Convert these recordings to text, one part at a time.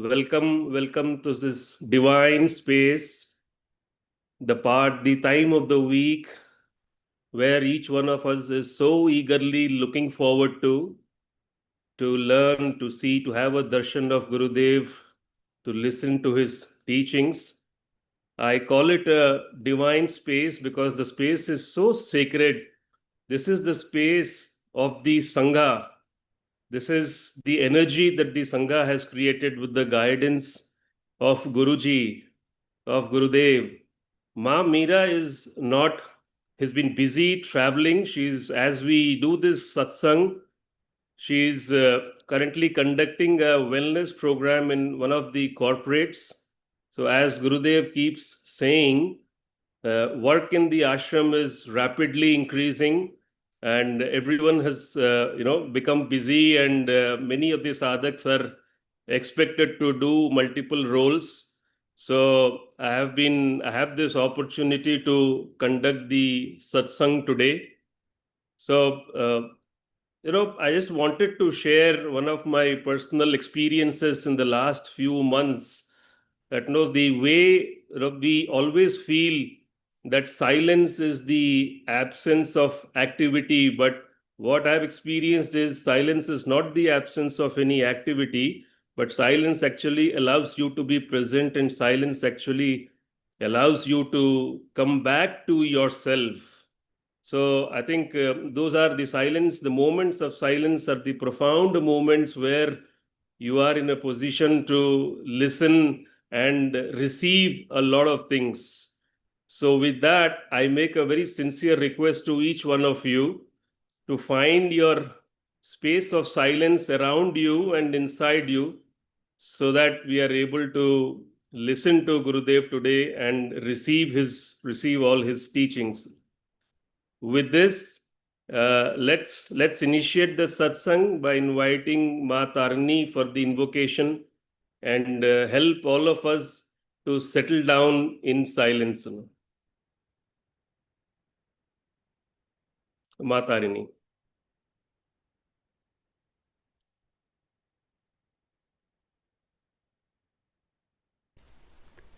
welcome to this divine space, the time of the week where each one of us is so eagerly looking forward to learn, to see, to have a darshan of Gurudev, to listen to his teachings. I call it a divine space because the space is so sacred. This is the space of the Sangha. This is the energy that the Sangha has created with the guidance of Guruji, of Gurudev. Ma Meera has been busy traveling. As we do this satsang, she's currently conducting a wellness program in one of the corporates. So, as Gurudev keeps saying, work in the ashram is rapidly increasing, and everyone has become busy, and many of the sadhaks are expected to do multiple roles. So I have this opportunity to conduct the satsang today. So I just wanted to share one of my personal experiences in the last few months. That knows the way we always feel that silence is the absence of activity, but what I've experienced is silence is not the absence of any activity, but silence actually allows you to be present, and silence actually allows you to come back to yourself. So I think those are the moments of silence are the profound moments where you are in a position to listen and receive a lot of things. So with that, I make a very sincere request to each one of you to find your space of silence around you and inside you, so that we are able to listen to Gurudev today and receive all his teachings. With this, let's initiate the satsang by inviting Ma Tarini for the invocation and help all of us to settle down in silence. Ma Tarini.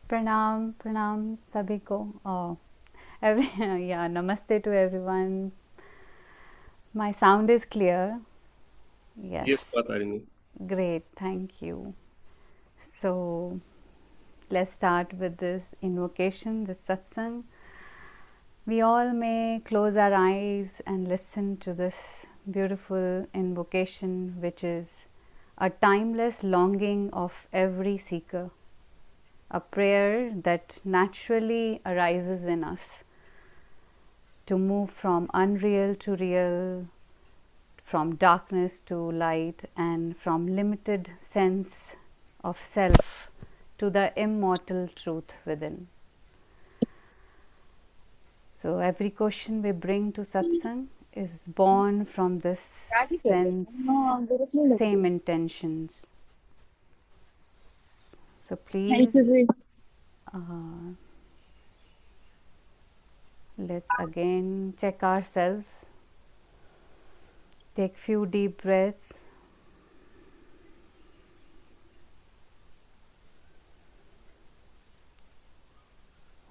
Pranam, pranam, sabhi ko. Yeah, namaste to everyone. My sound is clear. Yes, Ma Yes, Tarini. great, thank you. So, let's start with this invocation, this satsang. We all may close our eyes and listen to this beautiful invocation, which is a timeless longing of every seeker, a prayer that naturally arises in us to move from unreal to real, from darkness to light, and from limited sense of self to the immortal truth within. So every question we bring to satsang is born from this sense, same intentions. So please, let's again check ourselves. Take few deep breaths.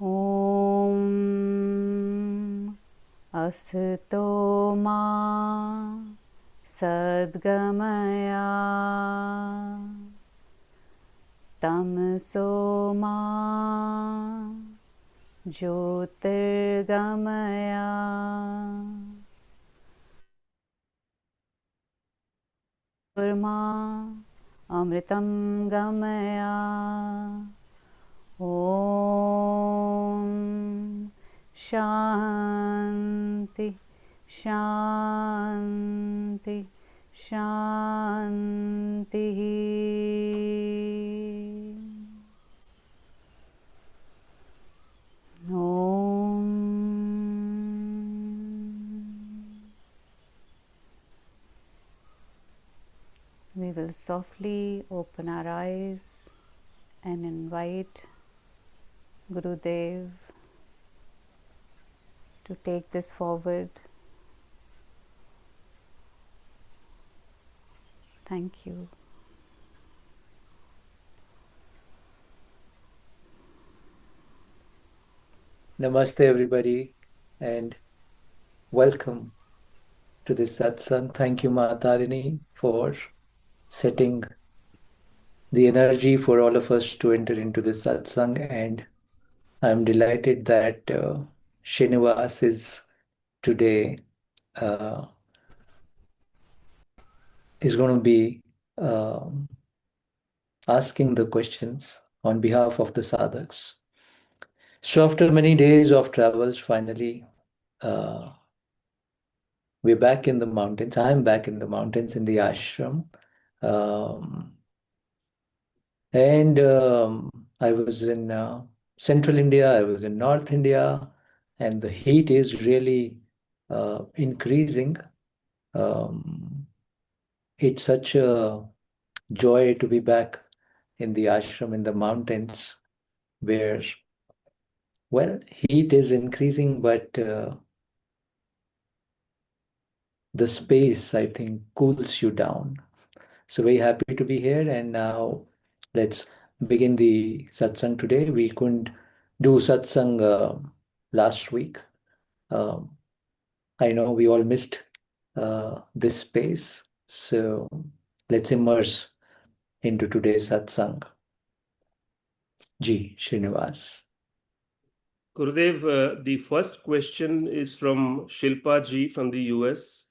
Om Asato Ma Sadgamaya Tamso Ma Jyotirgamaya Kurma Amritam Gamaya. Om Shanti Shanti Shanti. Om. We will softly open our eyes and invite Gurudev to take this forward. Thank you. Namaste, everybody, and welcome to this satsang. Thank you, Matarini, for setting the energy for all of us to enter into this satsang. And I'm delighted that Srinivas is today uh, is going to be um, asking the questions on behalf of the sadhaks. So after many days of travels, finally, uh, we're back in the mountains. I'm back in the mountains in the ashram. Um, and I was in central India, I was in North India, and the heat is really increasing. Um, it's such a joy to be back in the ashram in the mountains where, well, heat is increasing, but the space, I think, cools you down. So very happy to be here. And now let's begin the satsang today. We couldn't do satsang last week. Um, I know we all missed this space. So let's immerse into today's satsang. Ji, Srinivas. Gurudev, the first question is from Shilpa ji from the US.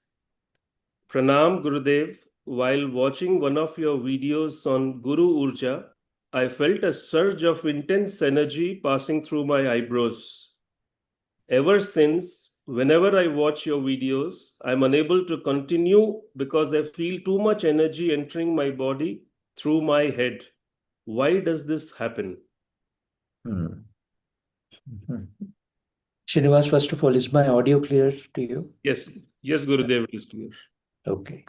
Pranam Gurudev, while watching one of your videos on Guru Urja, I felt a surge of intense energy passing through my eyebrows. Ever since, whenever I watch your videos, I'm unable to continue because I feel too much energy entering my body through my head. Why does this happen? Hmm. Mhm. Srinivas, first of all, is my audio clear to you? Yes, yes, Gurudev, it is clear. Okay.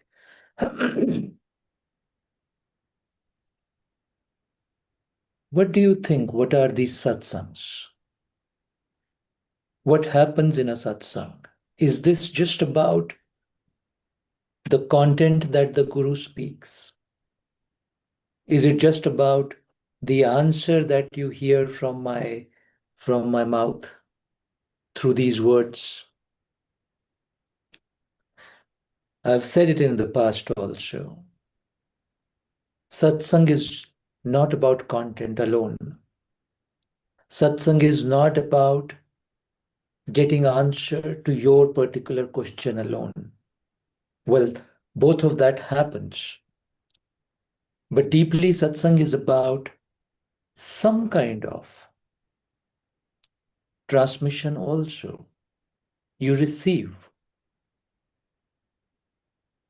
What do you think? What are these satsangs? What happens in a satsang? Is this just about the content that the Guru speaks? Is it just about the answer that you hear from my mouth through these words? I've said it in the past also. Satsang is not about content alone. Satsang is not about getting answer to your particular question alone. Well, both of that happens. But deeply, satsang is about some kind of transmission also. You receive.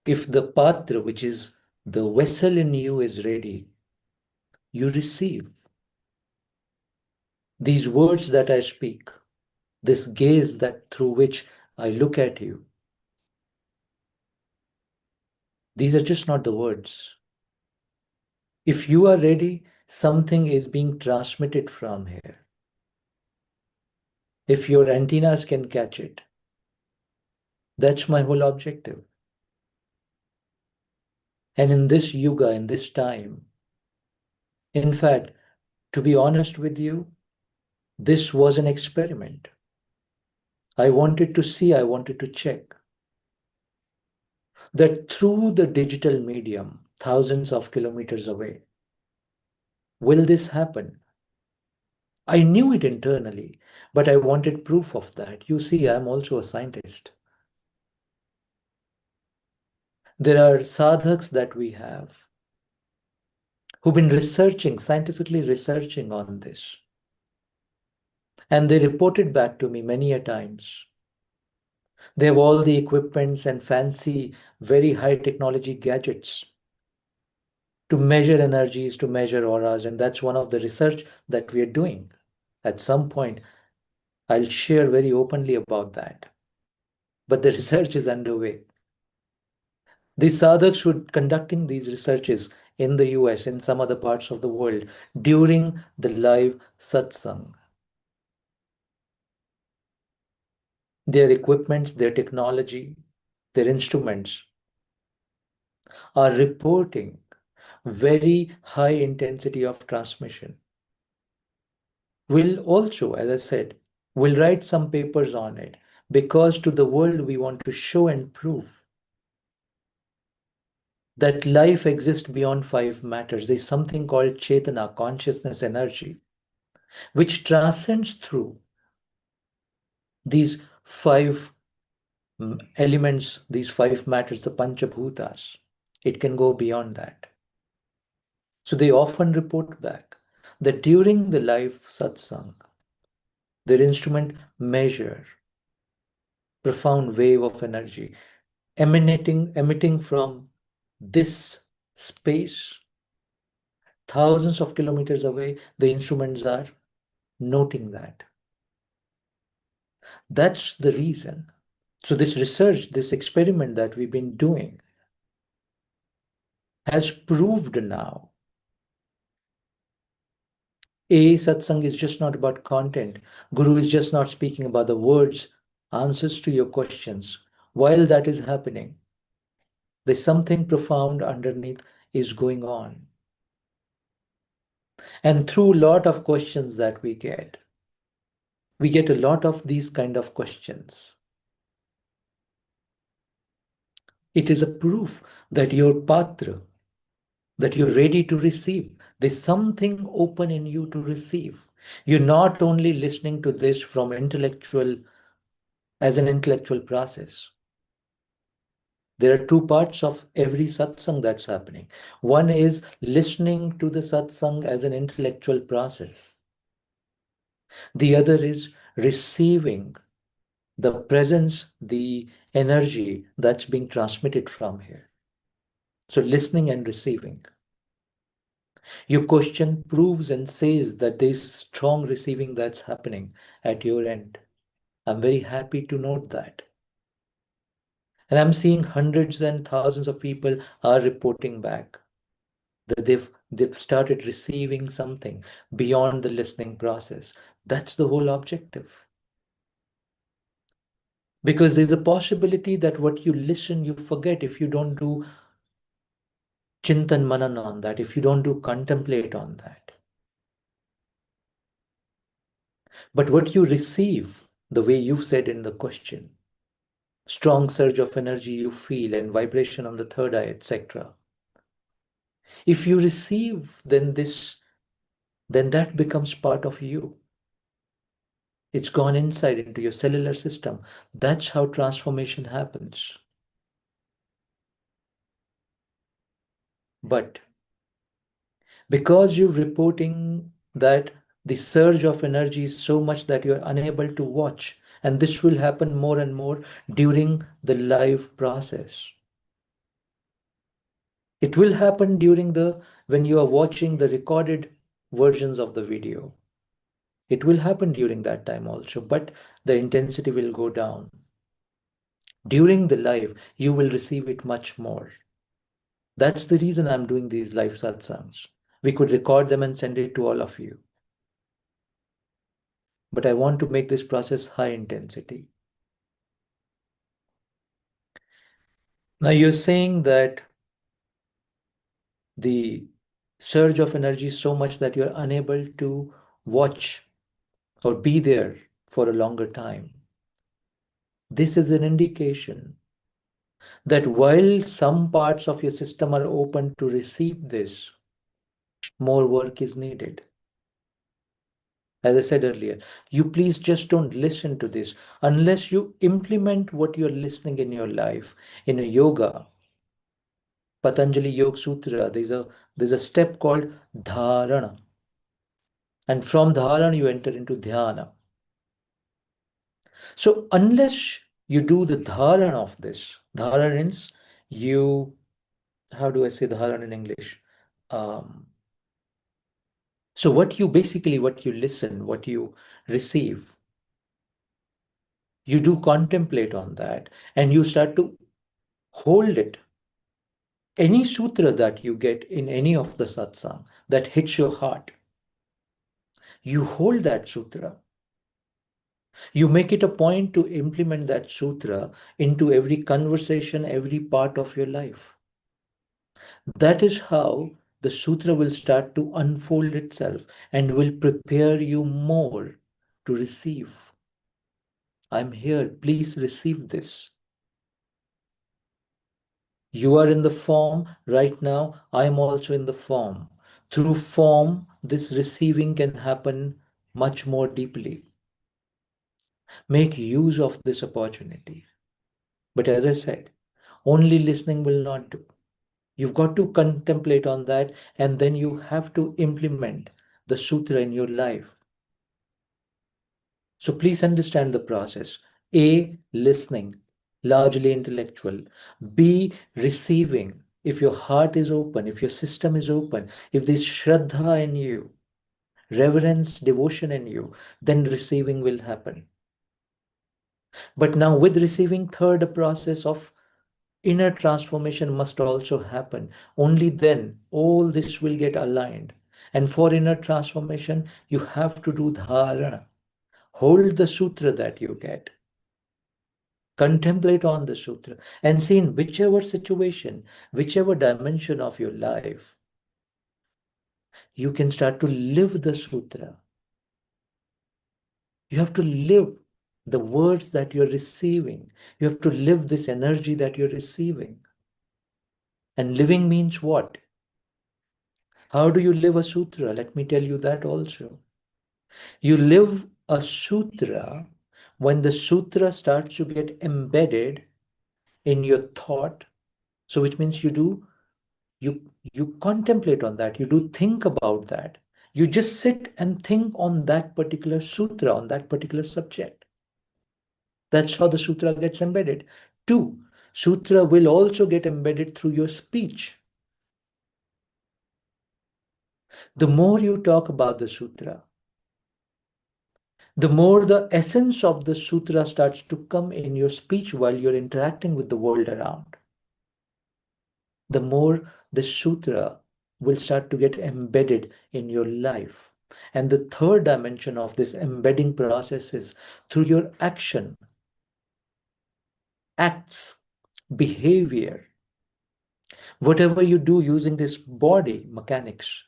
If the patra, which is the vessel in you, is ready, you receive. These words that I speak, this gaze that through which I look at you, these are just not the words. If you are ready, something is being transmitted from here. If your antennas can catch it, that's my whole objective. And in this yuga, in this time, in fact, to be honest with you, this was an experiment. I wanted to see, I wanted to check that through the digital medium, thousands of kilometers away, will this happen? I knew it internally, but I wanted proof of that. You see, I'm also a scientist. There are sadhaks that we have who've been researching, scientifically researching on this. And they reported back to me many a times. They have all the equipments and fancy, very high technology gadgets to measure energies, to measure auras. And that's one of the research that we are doing. At some point, I'll share very openly about that. But the research is underway. These sadhaks were conducting these researches in the US, in some other parts of the world, during the live satsang. Their equipments, their technology, their instruments are reporting very high intensity of transmission. Will also, as I said, We'll write some papers on it because to the world we want to show and prove that life exists beyond five matters. There's something called Chetana, consciousness, energy, which transcends through these five elements, these five matters, the Panchabhutas. It can go beyond that. So they often report back that during the live satsang, their instrument measure profound wave of energy emitting from this space thousands of kilometers away. The instruments are noting that. That's the reason. So this research, this experiment that we've been doing has proved now satsang is just not about content. Guru is just not speaking about the words, answers to your questions. While that is happening, there's something profound underneath is going on. And through a lot of questions that we get a lot of these kind of questions. It is a proof that you're patra, that you're ready to receive. There's something open in you to receive. You're not only listening to this from as an intellectual process. There are two parts of every satsang that's happening. One is listening to the satsang as an intellectual process. The other is receiving the presence, the energy that's being transmitted from here. So listening and receiving. Your question proves and says that there's strong receiving that's happening at your end. I'm very happy to note that. And I'm seeing hundreds and thousands of people are reporting back that they've started receiving something beyond the listening process. That's the whole objective. Because there's a possibility that what you listen, you forget if you don't do chintan manan on that, if you don't do contemplate on that. But what you receive, the way you said in the question, strong surge of energy you feel and vibration on the third eye, etc. If you receive, then that becomes part of you. It's gone inside into your cellular system. That's how transformation happens. But because you're reporting that the surge of energy is so much that you're unable to watch, and this will happen more and more during the live process. It will happen when you are watching the recorded versions of the video. It will happen during that time also, but the intensity will go down. During the live, you will receive it much more. That's the reason I'm doing these live satsangs. We could record them and send it to all of you. But I want to make this process high intensity. Now you're saying that the surge of energy is so much that you're unable to watch or be there for a longer time. This is an indication that while some parts of your system are open to receive this, more work is needed. As I said earlier, you please just don't listen to this unless you implement what you're listening in your life. In a yoga, Patanjali Yoga Sutra, there's a step called Dharana. And from Dharana, you enter into Dhyana. So unless you do the Dharana of this, Dharana means how do I say Dharana in English? So what you listen, what you receive, you do contemplate on that and you start to hold it. Any sutra that you get in any of the satsang that hits your heart, you hold that sutra. You make it a point to implement that sutra into every conversation, every part of your life. That is how the sutra will start to unfold itself and will prepare you more to receive. I'm here. Please receive this. You are in the form right now. I am also in the form. Through form, this receiving can happen much more deeply. Make use of this opportunity. But as I said, only listening will not do. You've got to contemplate on that, and then you have to implement the sutra in your life. So please understand the process. A, listening, largely intellectual. B, receiving. If your heart is open, if your system is open, if there's shraddha in you, reverence, devotion in you, then receiving will happen. But now with receiving, third, a process of inner transformation must also happen. Only then all this will get aligned. And for inner transformation, you have to do dharana. Hold the sutra that you get. Contemplate on the sutra and see in whichever situation, whichever dimension of your life, you can start to live the sutra. You have to live the words that you're receiving. You have to live this energy that you're receiving. And living means what? How do you live a sutra? Let me tell you that also. You live a sutra when the sutra starts to get embedded in your thought. So which means you contemplate on that, you do think about that. You just sit and think on that particular sutra, on that particular subject. That's how the sutra gets embedded. Two, sutra will also get embedded through your speech. The more you talk about the sutra, the more the essence of the sutra starts to come in your speech while you're interacting with the world around. The more the sutra will start to get embedded in your life. And the third dimension of this embedding process is through your action, acts, behavior. Whatever you do using this body mechanics,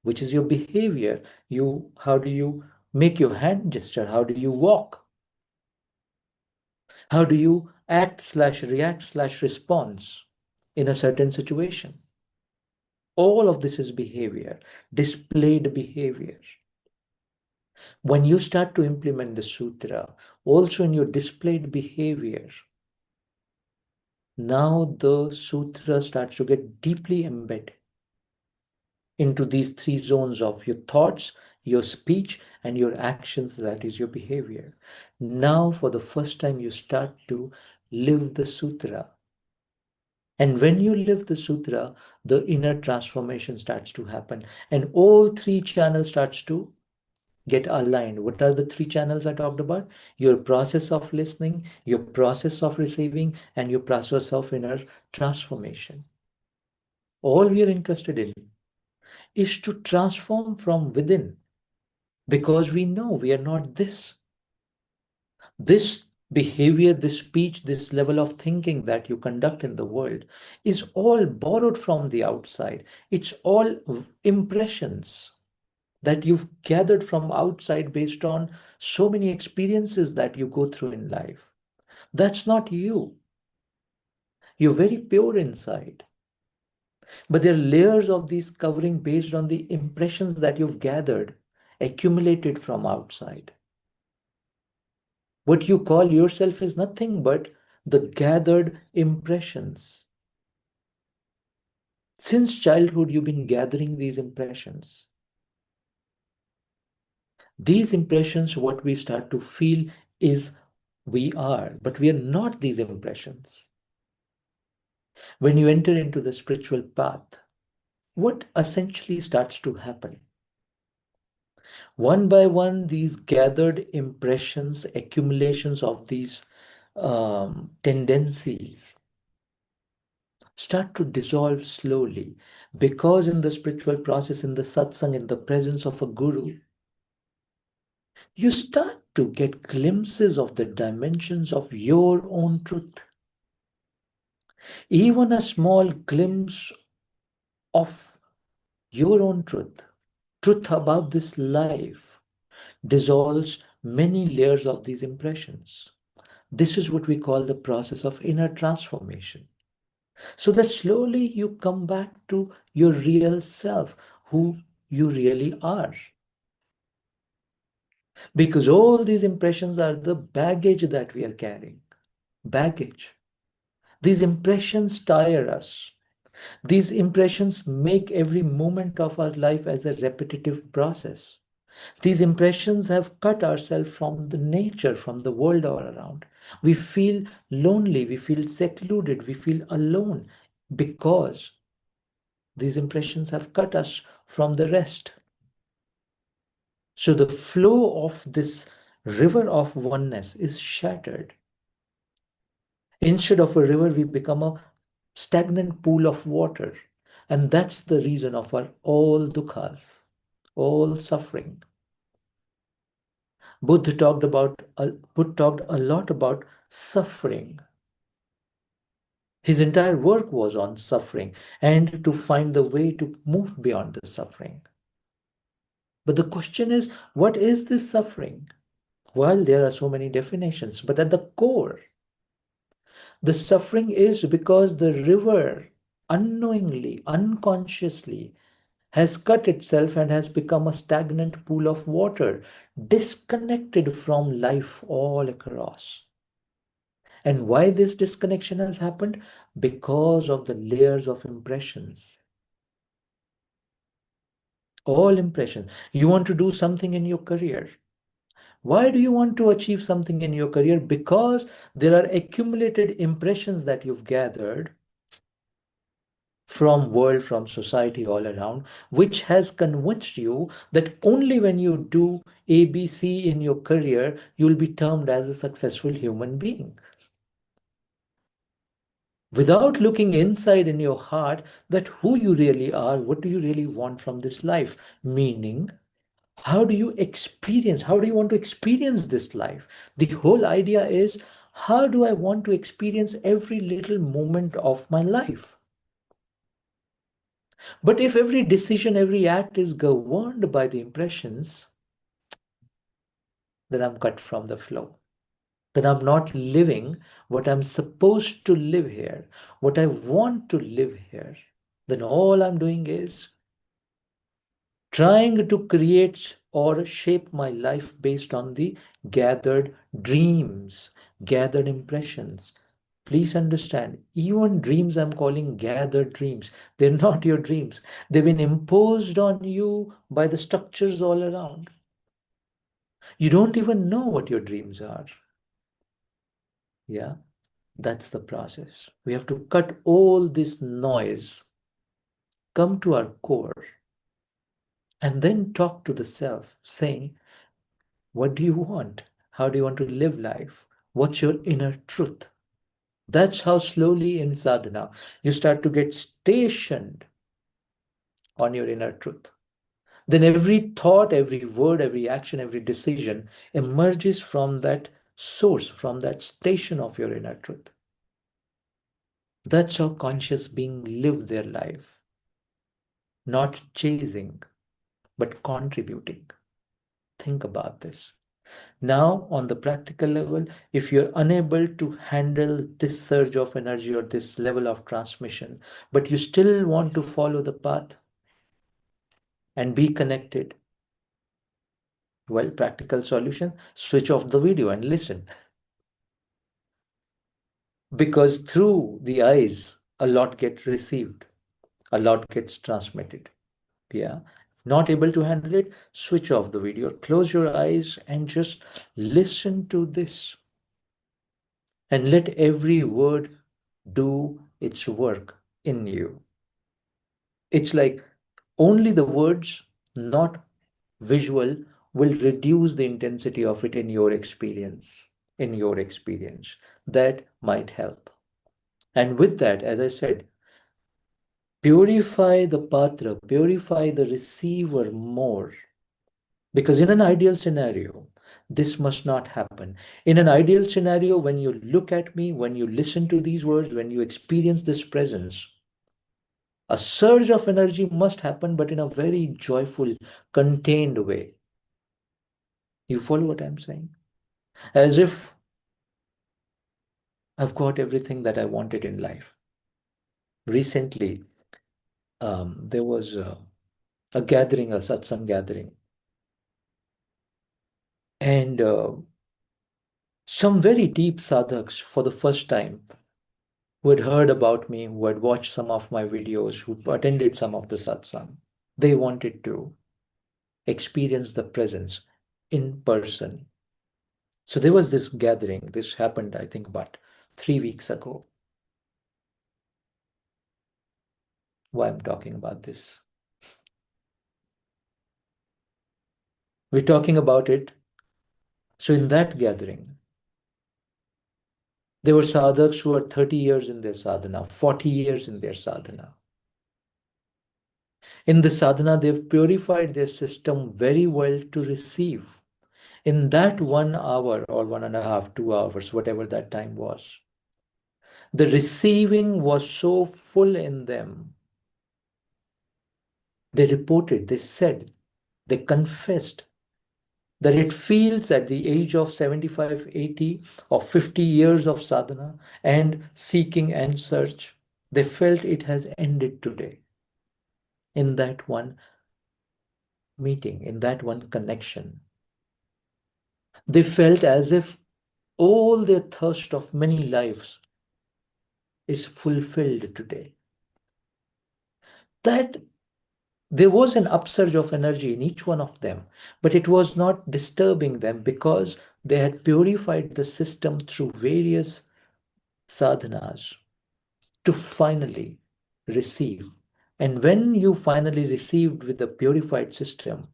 which is your behavior, how do you make your hand gesture? How do you walk? How do you act/react/response in a certain situation? All of this is behavior, displayed behavior. When you start to implement the sutra, also in your displayed behavior, now the sutra starts to get deeply embedded into these three zones of your thoughts, your speech, and your actions, that is your behavior. Now, for the first time, you start to live the sutra. And when you live the sutra, the inner transformation starts to happen. And all three channels starts to get aligned. What are the three channels I talked about? Your process of listening, your process of receiving, and your process of inner transformation. All we are interested in is to transform from within, because we know we are not this. This behavior, this speech, this level of thinking that you conduct in the world is all borrowed from the outside. It's all impressions that you've gathered from outside based on so many experiences that you go through in life. That's not you. You're very pure inside. But there are layers of these covering based on the impressions that you've gathered, accumulated from outside. What you call yourself is nothing but the gathered impressions. Since childhood, you've been gathering these impressions. These impressions, what we start to feel is we are, but we are not these impressions. When you enter into the spiritual path, what essentially starts to happen? One by one, these gathered impressions, accumulations of these tendencies start to dissolve slowly, because in the spiritual process, in the satsang, in the presence of a guru, you start to get glimpses of the dimensions of your own truth. Even a small glimpse of your own truth about this life, dissolves many layers of these impressions. This is what we call the process of inner transformation. So that slowly you come back to your real self, who you really are. Because all these impressions are the baggage that we are carrying. Baggage. These impressions tire us. These impressions make every moment of our life as a repetitive process. These impressions have cut ourselves from the nature, from the world all around. We feel lonely, we feel secluded, we feel alone because these impressions have cut us from the rest. So the flow of this river of oneness is shattered. Instead of a river, we become a stagnant pool of water. And that's the reason of our all dukkhas, all suffering. Buddha talked a lot about suffering. His entire work was on suffering and to find the way to move beyond the suffering. But the question is, what is this suffering? Well, there are so many definitions, but at the core, the suffering is because the river unknowingly, unconsciously has cut itself and has become a stagnant pool of water, disconnected from life all across. And why this disconnection has happened? Because of the layers of impressions. All impressions. You want to do something in your career. Why do you want to achieve something in your career? Because there are accumulated impressions that you've gathered from world, from society all around, which has convinced you that only when you do ABC in your career, you'll be termed as a successful human being. Without looking inside in your heart that who you really are, what do you really want from this life? Meaning, how do you experience, how do you want to experience this life? The whole idea is, how do I want to experience every little moment of my life? But if every decision, every act is governed by the impressions, then I'm cut from the flow. Then I'm not living what I'm supposed to live here, what I want to live here. Then all I'm doing is trying to create or shape my life based on the gathered dreams, gathered impressions. Please understand, even dreams I'm calling gathered dreams. They're not your dreams. They've been imposed on you by the structures all around. You don't even know what your dreams are. Yeah, that's the process. We have to cut all this noise, come to our core, and then talk to the self, saying, what do you want? How do you want to live life? What's your inner truth? That's how slowly in sadhana you start to get stationed on your inner truth. Then every thought, every word, every action, every decision emerges from that source, from that station of your inner truth. That's how conscious beings live their life. Not chasing, but contributing. Think about this. Now, on the practical level, if you're unable to handle this surge of energy or this level of transmission, but you still want to follow the path and be connected, well, practical solution, switch off the video and listen. Because through the eyes, a lot gets received, a lot gets transmitted. Yeah. Not able to handle it, switch off the video, close your eyes and just listen to this. And let every word do its work in you. It's like only the words, not visual, will reduce the intensity of it in your experience. In your experience, that might help. And with that, as I said, purify the patra, purify the receiver more. Because in an ideal scenario, this must not happen. In an ideal scenario, when you look at me, when you listen to these words, when you experience this presence, a surge of energy must happen, but in a very joyful, contained way. You follow what I'm saying? As if I've got everything that I wanted in life. Recently, there was a gathering, a satsang gathering, and some very deep sadhaks for the first time who had heard about me, who had watched some of my videos, who attended some of the satsang. They wanted to experience the presence in person. So there was this gathering. This happened, I think, about 3 weeks ago. Why I'm talking about this? We're talking about it. So in that gathering, there were sadhaks who are 30 years in their sadhana, 40 years in their sadhana. In the sadhana, they've purified their system very well to receive. In that 1 hour or 1.5, 2 hours, whatever that time was, the receiving was so full in them. They reported, they said, they confessed that it feels at the age of 75, 80, or 50 years of sadhana and seeking and search, they felt it has ended today in that one meeting, in that one connection. They felt as if all their thirst of many lives is fulfilled today. That there was an upsurge of energy in each one of them, but it was not disturbing them because they had purified the system through various sadhanas to finally receive. And when you finally received with the purified system,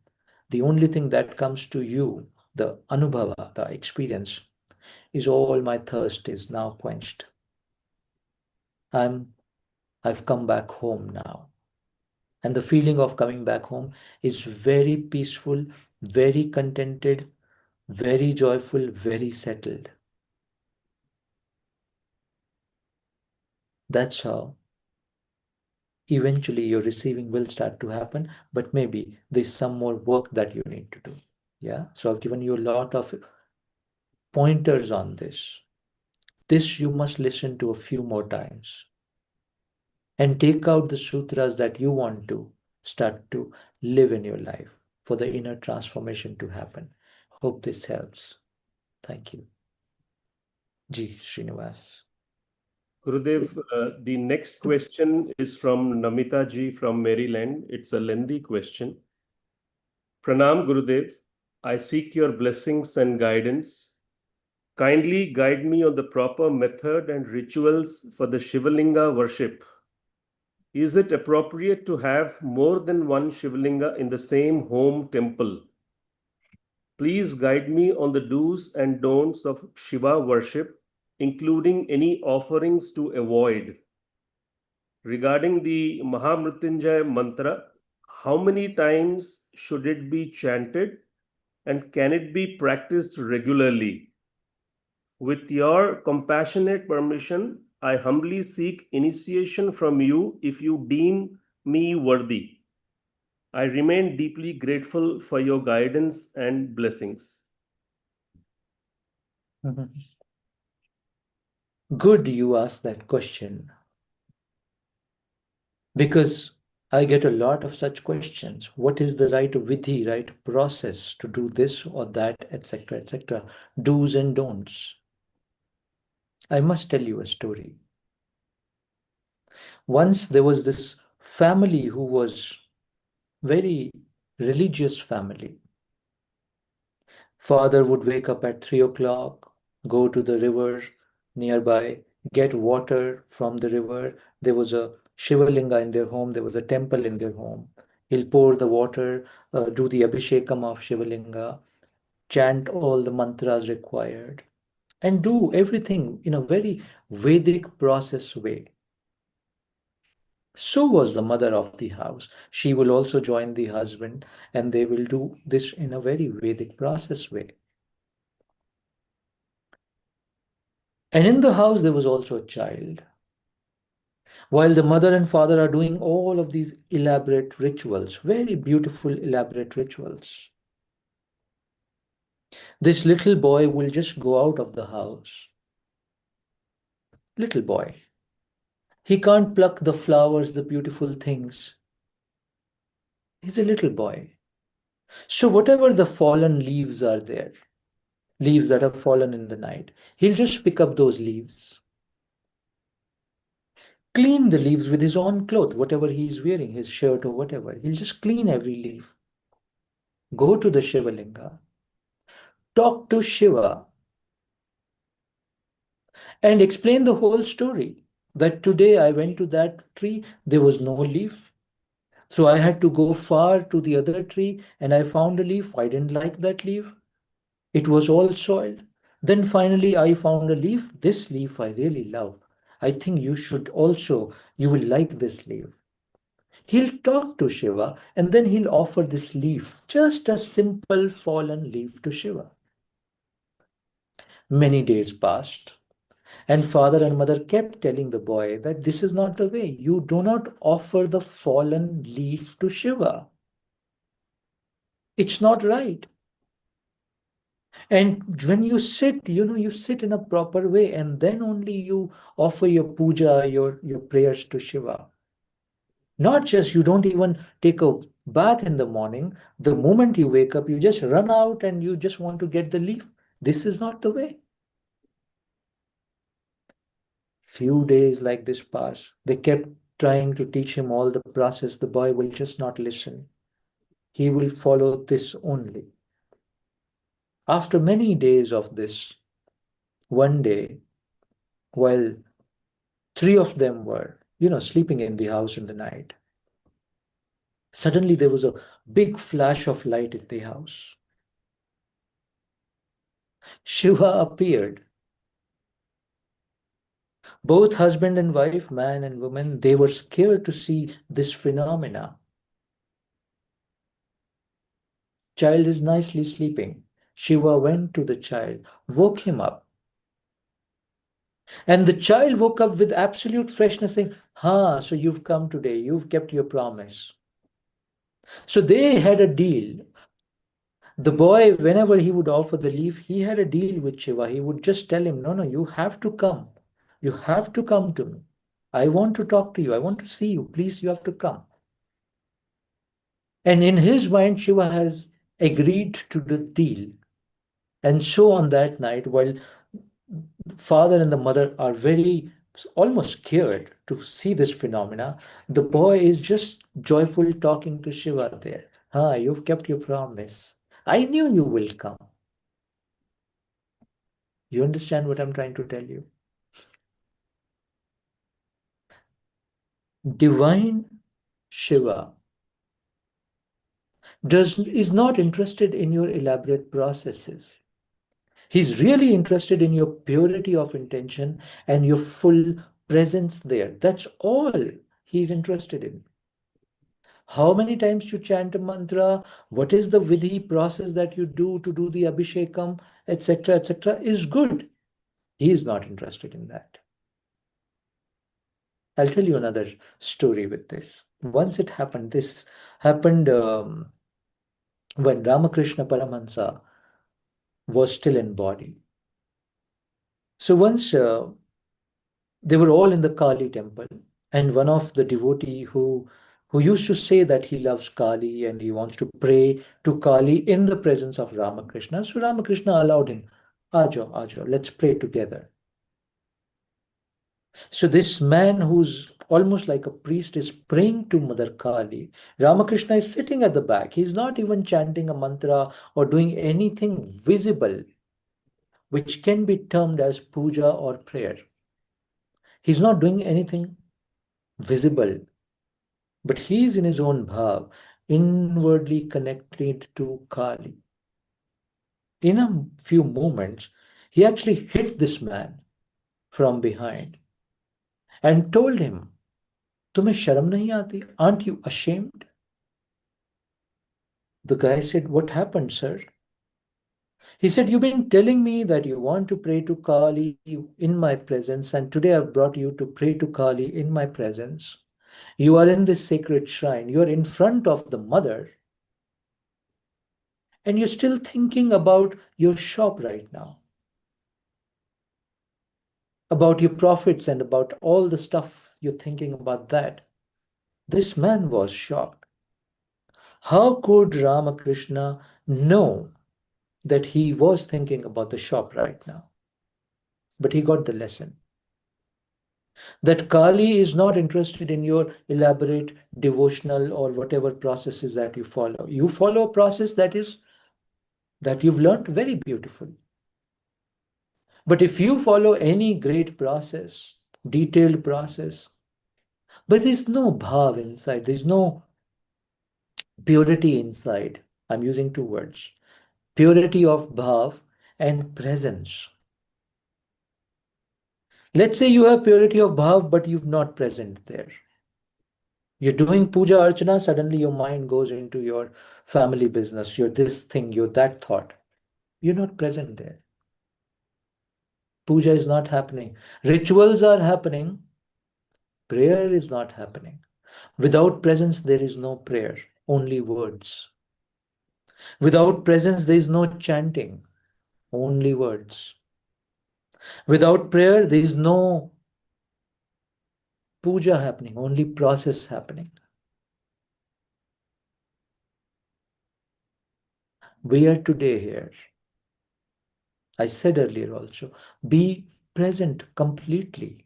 the only thing that comes to you, the anubhava, the experience, is all my thirst is now quenched. I've come back home now. And the feeling of coming back home is very peaceful, very contented, very joyful, very settled. That's how eventually your receiving will start to happen, but maybe there's some more work that you need to do. Yeah. So I've given you a lot of pointers on this. This you must listen to a few more times and take out the sutras that you want to start to live in your life for the inner transformation to happen. Hope this helps. Thank you. G. Srinivas. Gurudev, the next question is from Namita ji from Maryland. It's a lengthy question. Pranam Gurudev, I seek your blessings and guidance. Kindly guide me on the proper method and rituals for the Shivalinga worship. Is it appropriate to have more than one Shivalinga in the same home temple? Please guide me on the do's and don'ts of Shiva worship, including any offerings to avoid. Regarding the Mahamrityunjaya mantra, how many times should it be chanted and can it be practiced regularly? With your compassionate permission, I humbly seek initiation from you if you deem me worthy. I remain deeply grateful for your guidance and blessings. Good you asked that question because I get a lot of such questions. What is the right vidhi, right process to do this or that, etc., etc.? Do's and don'ts. I must tell you a story. Once there was this family who was very religious family. Father would wake up at 3 o'clock, go to the river nearby, get water from the river. There was a Shivalinga in their home, there was a temple in their home. He'll pour the water, do the abhishekam of Shivalinga, chant all the mantras required, and do everything in a very Vedic process way. So was the mother of the house. She will also join the husband, and they will do this in a very Vedic process way. And in the house, there was also a child. While the mother and father are doing all of these elaborate rituals, very beautiful, elaborate rituals, this little boy will just go out of the house Little boy. He can't pluck the flowers, the beautiful things. He's a little boy. So whatever the fallen leaves are there, leaves that have fallen in the night, he'll just pick up those leaves, clean the leaves with his own cloth, whatever he's wearing, his shirt or whatever. He'll just clean every leaf, go to the Shivalinga, talk to Shiva, and explain the whole story. That today I went to that tree, there was no leaf. So I had to go far to the other tree and I found a leaf. I didn't like that leaf. It was all soiled. Then finally I found a leaf. This leaf I really love. I think you should also, you will like this leaf. He'll talk to Shiva and then he'll offer this leaf, just a simple fallen leaf to Shiva. Many days passed. And father and mother kept telling the boy that this is not the way. You do not offer the fallen leaf to Shiva. It's not right. And when you sit, you sit in a proper way and then only you offer your puja, your prayers to Shiva. Not just you don't even take a bath in the morning. The moment you wake up, you just run out and you just want to get the leaf. This is not the way. Few days like this pass. They kept trying to teach him all the process. The boy will just not listen. He will follow this only. After many days of this, one day, while three of them were, sleeping in the house in the night, suddenly there was a big flash of light in the house. Shiva appeared. Both husband and wife, man and woman, they were scared to see this phenomena. Child is nicely sleeping. Shiva went to the child, woke him up. And the child woke up with absolute freshness, saying, so you've come today, you've kept your promise. So they had a deal. The boy, whenever he would offer the leaf, he had a deal with Shiva. He would just tell him, no, you have to come. You have to come to me. I want to talk to you. I want to see you. Please, you have to come. And in his mind, Shiva has agreed to the deal. And so on that night, while father and the mother are very almost scared to see this phenomena, the boy is just joyful talking to Shiva there. You've kept your promise. I knew you will come. You understand what I'm trying to tell you? Divine Shiva is not interested in your elaborate processes. He's really interested in your purity of intention and your full presence there. That's all he's interested in. How many times you chant a mantra, what is the vidhi process that you do to do the abhishekam, etc., is good. He is not interested in that. I'll tell you another story with this. Once this happened when Ramakrishna Paramahansa was still in body. So once they were all in the Kali temple, and one of the devotee who used to say that he loves Kali and he wants to pray to Kali in the presence of Ramakrishna. So Ramakrishna allowed him, Ajo, let's pray together. So this man who's almost like a priest is praying to Mother Kali. Ramakrishna is sitting at the back. He's not even chanting a mantra or doing anything visible, which can be termed as puja or prayer. He's not doing anything visible, but he is in his own bhav, inwardly connected to Kali. In a few moments, he actually hit this man from behind and told him, Tumhe sharam nahi aati? Aren't you ashamed? The guy said, what happened, sir? He said, you've been telling me that you want to pray to Kali in my presence, and today I've brought you to pray to Kali in my presence. You are in this sacred shrine. You are in front of the mother. And you're still thinking about your shop right now. about your profits and about all the stuff you're thinking about that. This man was shocked. How could Ramakrishna know that he was thinking about the shop right now? But he got the lesson that Kali is not interested in your elaborate devotional or whatever processes that you follow. You follow a process that you've learned very beautiful. But if you follow any great process, detailed process, but there's no bhav inside, there's no purity inside. I'm using two words: purity of bhav and presence. Let's say you have purity of bhav, but you've not present there. You're doing puja archana, suddenly your mind goes into your family business, you're this thing, you're that thought. You're not present there. Puja is not happening. Rituals are happening. Prayer is not happening. Without presence, there is no prayer, only words. Without presence, there is no chanting, only words. Without prayer, there is no puja happening, only process happening. We are today here. I said earlier also, be present completely.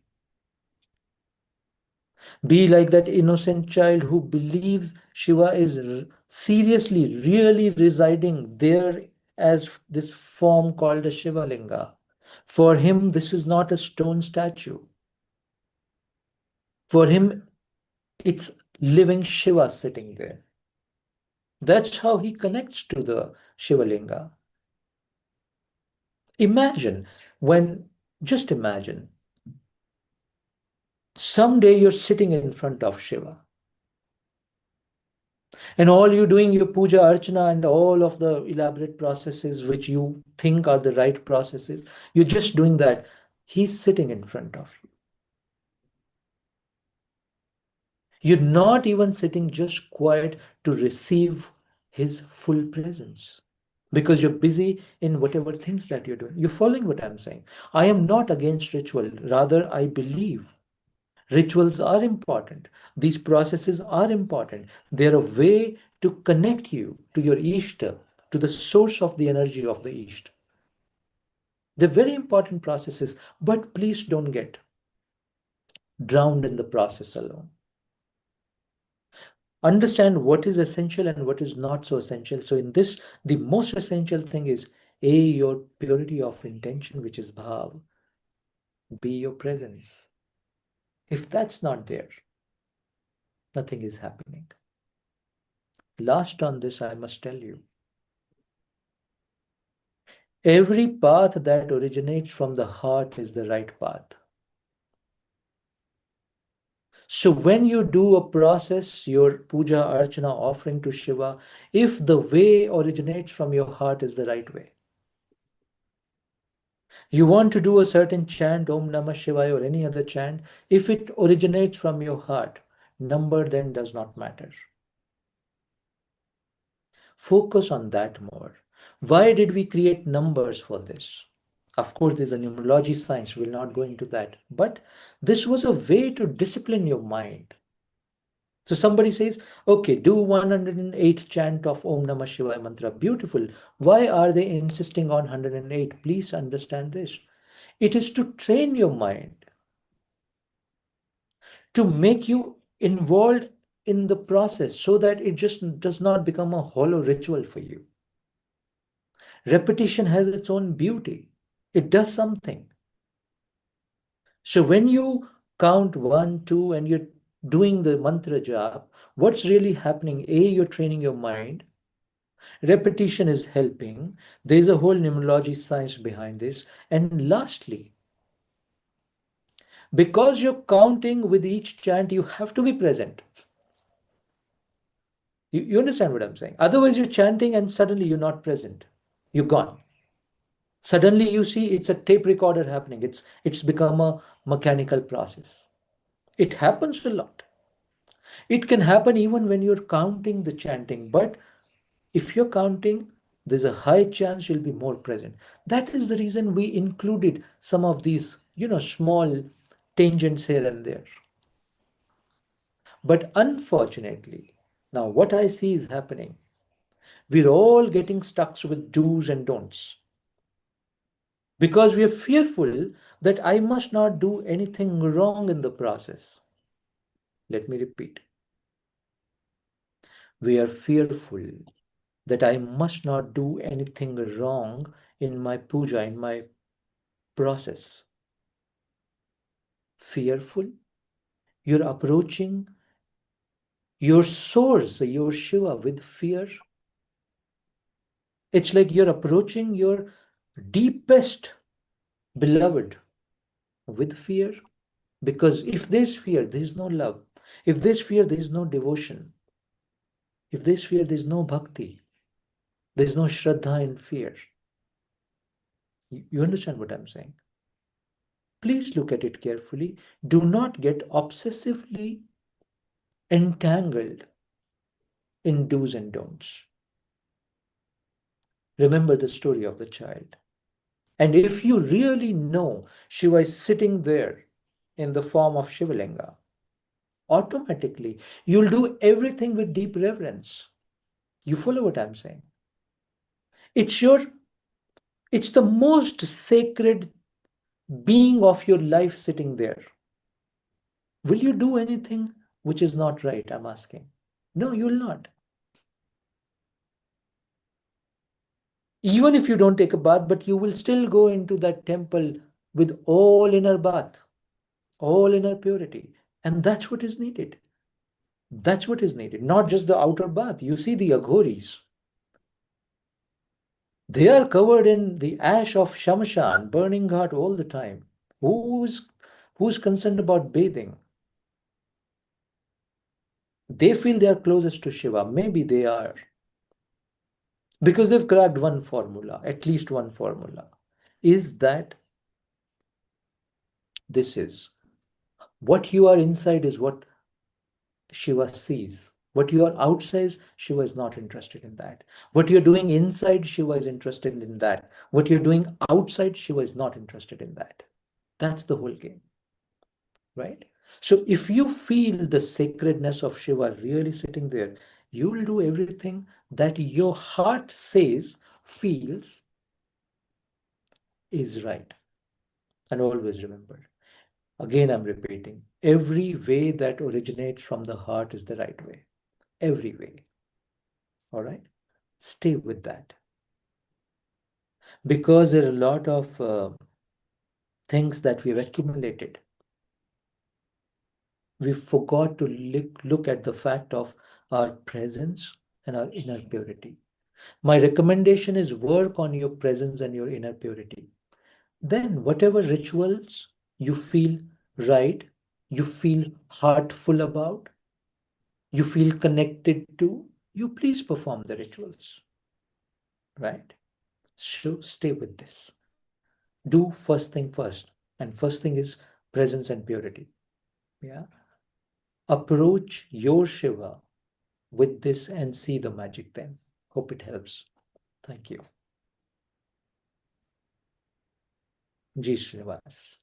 Be like that innocent child who believes Shiva is seriously, really residing there as this form called a Shivalinga. For him, this is not a stone statue. For him, it's living Shiva sitting there. That's how he connects to the Shivalinga. Just imagine, someday you're sitting in front of Shiva. And all you're doing your puja archana and all of the elaborate processes which you think are the right processes, you're just doing that. He's sitting in front of you. You're not even sitting just quiet to receive his full presence because you're busy in whatever things that you're doing. You're following what I'm saying. I am not against ritual. Rather, I believe rituals are important. These processes are important. They're a way to connect you to your Ishta, to the source of the energy of the Ishta. They're very important processes, but please don't get drowned in the process alone. Understand what is essential and what is not so essential. So in this, the most essential thing is your purity of intention, which is bhav. B, your presence. If that's not there, nothing is happening. Last on this, I must tell you, every path that originates from the heart is the right path. So when you do a process, your puja, archana, offering to Shiva, if the way originates from your heart is the right way. You want to do a certain chant, Om Namah Shivaya or any other chant, if it originates from your heart, number then does not matter. Focus on that more. Why did we create numbers for this? Of course, there's a numerology science, we'll not go into that. But this was a way to discipline your mind. So somebody says, okay, do 108 chant of Om Namah Shivaya mantra. Beautiful. Why are they insisting on 108? Please understand this. It is to train your mind, to make you involved in the process so that it just does not become a hollow ritual for you. Repetition has its own beauty. It does something. So when you count 1, 2, and you're doing the mantra jap, what's really happening? You're training your mind. Repetition is helping. There's a whole numerology science behind this. And lastly, because you're counting with each chant, you have to be present. You understand what I'm saying? Otherwise, you're chanting and suddenly you're not present. You're gone. Suddenly you see it's a tape recorder happening. It's become a mechanical process. It happens a lot. It can happen even when you're counting the chanting, but if you're counting, there's a high chance you'll be more present. That is the reason we included some of these small tangents here and there. But unfortunately, now what I see is happening, we're all getting stuck with do's and don'ts because we are fearful that I must not do anything wrong in the process. Let me repeat. We are fearful that I must not do anything wrong in my puja, in my process. Fearful? You're approaching your source, your Shiva, with fear. It's like you're approaching your deepest beloved with fear. Because if there's fear, there's no love. If there's fear, there's no devotion. If there's fear, there's no bhakti. There's no shraddha in fear. You understand what I'm saying? Please look at it carefully. Do not get obsessively entangled in do's and don'ts. Remember the story of the child. And if you really know Shiva is sitting there in the form of Shivalinga, automatically you'll do everything with deep reverence. You follow what I'm saying? It's the most sacred being of your life sitting there. Will you do anything which is not right? I'm asking. No, you will not. Even if you don't take a bath, but you will still go into that temple with all inner bath, all inner purity. And that's what is needed. That's what is needed, not just the outer bath. You see the aghoris. They are covered in the ash of Shamshan, burning ghat all the time. Who's concerned about bathing? They feel they are closest to Shiva. Maybe they are. Because they've cracked one formula, at least one formula. Is that this is what you are inside is what Shiva sees. What you are outside, Shiva is not interested in that. What you're doing inside, Shiva is interested in that. What you're doing outside, Shiva is not interested in that. That's the whole game, right? So if you feel the sacredness of Shiva really sitting there, you will do everything that your heart says, feels is right. And always remember, again, I'm repeating, every way that originates from the heart is the right way. Every way. All right? Stay with that. Because there are a lot of things that we've accumulated. We forgot to look at the fact of our presence and our inner purity. My recommendation is work on your presence and your inner purity. Then whatever rituals you feel right, you feel heartful about, you feel connected to, you please perform the rituals, right? So stay with this. Do first thing first. And first thing is presence and purity. Yeah. Approach your Shiva with this and see the magic then. Hope it helps. Thank you. Ji Srinivas.